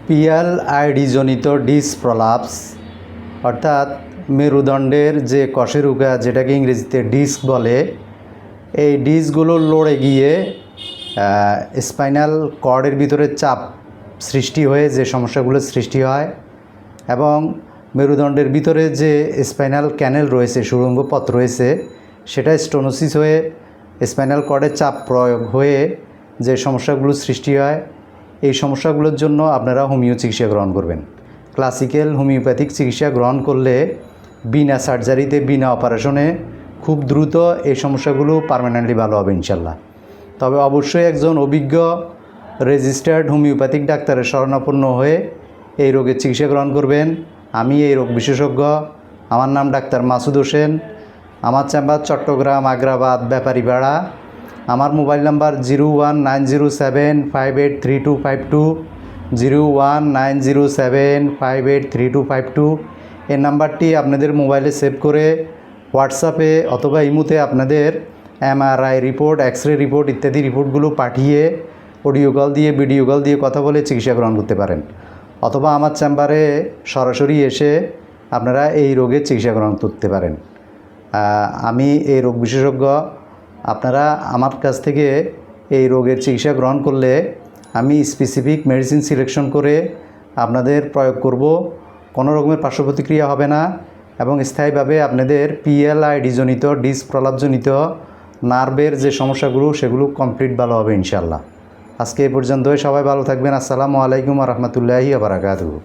PLID জনিত disc prolapse অর্থাৎ মেরুদণ্ডের যে কশেরুকা যেটাকে ইংরেজিতে ডিস্ক বলে, এই ডিস্কগুলো লড়ে গিয়ে স্পাইনাল কর্ডের ভিতরে চাপ সৃষ্টি হয়ে যে সমস্যাগুলো সৃষ্টি হয় এবং মেরুদণ্ডের ভিতরে যে স্পাইনাল ক্যানেল রয়েছে, সুড়ঙ্গ পথ রয়েছে, সেটা স্টোনোসিস হয়ে স্পাইনাল কর্ডে চাপ প্রয়োগ হয়ে যে সমস্যাগুলো সৃষ্টি হয়, এই সমস্যাগুলোর জন্য আপনারা হোমিও চিকিৎসা গ্রহণ করবেন। ক্লাসিক্যাল হোমিওপ্যাথিক চিকিৎসা গ্রহণ করলে বিনা সার্জারিতে, বিনা অপারেশনে খুব দ্রুত এই সমস্যাগুলো পার্মানেন্টলি ভালো হবে ইনশাল্লাহ। তবে অবশ্যই একজন অভিজ্ঞ রেজিস্টার্ড হোমিওপ্যাথিক ডাক্তারের শরণাপন্ন হয়ে এই রোগের চিকিৎসা গ্রহণ করবেন। আমি এই রোগ বিশেষজ্ঞ, আমার নাম ডাক্তার মাসুদ হোসেন। আমার চেম্বার চট্টগ্রাম, আগ্রাবাদ, ব্যাপারীপাড়া। আমার মোবাইল নাম্বার 01907583252, 01907583252। এই নাম্বারটি আপনাদের মোবাইলে সেভ করে হোয়াটসঅ্যাপে অথবা ইমোতে আপনাদের এমআরআই রিপোর্ট, এক্স-রে রিপোর্ট ইত্যাদি রিপোর্টগুলো পাঠিয়ে অডিও কল দিয়ে, ভিডিও কল দিয়ে কথা বলে চিকিৎসা গ্রহণ করতে পারেন। অথবা আমার চেম্বারে সরাসরি এসে আপনারা এই রোগের চিকিৎসা গ্রহণ করতে পারেন। আমি এই রোগ বিশেষজ্ঞ। আপনারা আমার কাছ থেকে এই রোগের চিকিৎসা গ্রহণ করলে আমি স্পেসিফিক মেডিসিন সিলেকশন করে আপনাদের প্রয়োগ করব। কোনো রকমের পার্শ্ব প্রতিক্রিয়া হবে না এবং স্থায়ীভাবে আপনাদের পিএলআইডি জনিত ডিস্ক প্রলাপজনিত নার্ভের যে সমস্যাগুলো সেগুলো কমপ্লিট ভালো হবে ইনশাল্লাহ। আজকে এই পর্যন্তই। সবাই ভালো থাকবেন। আসসালামু আলাইকুম ওয়া রাহমাতুল্লাহি ওয়া বারাকাতুহু।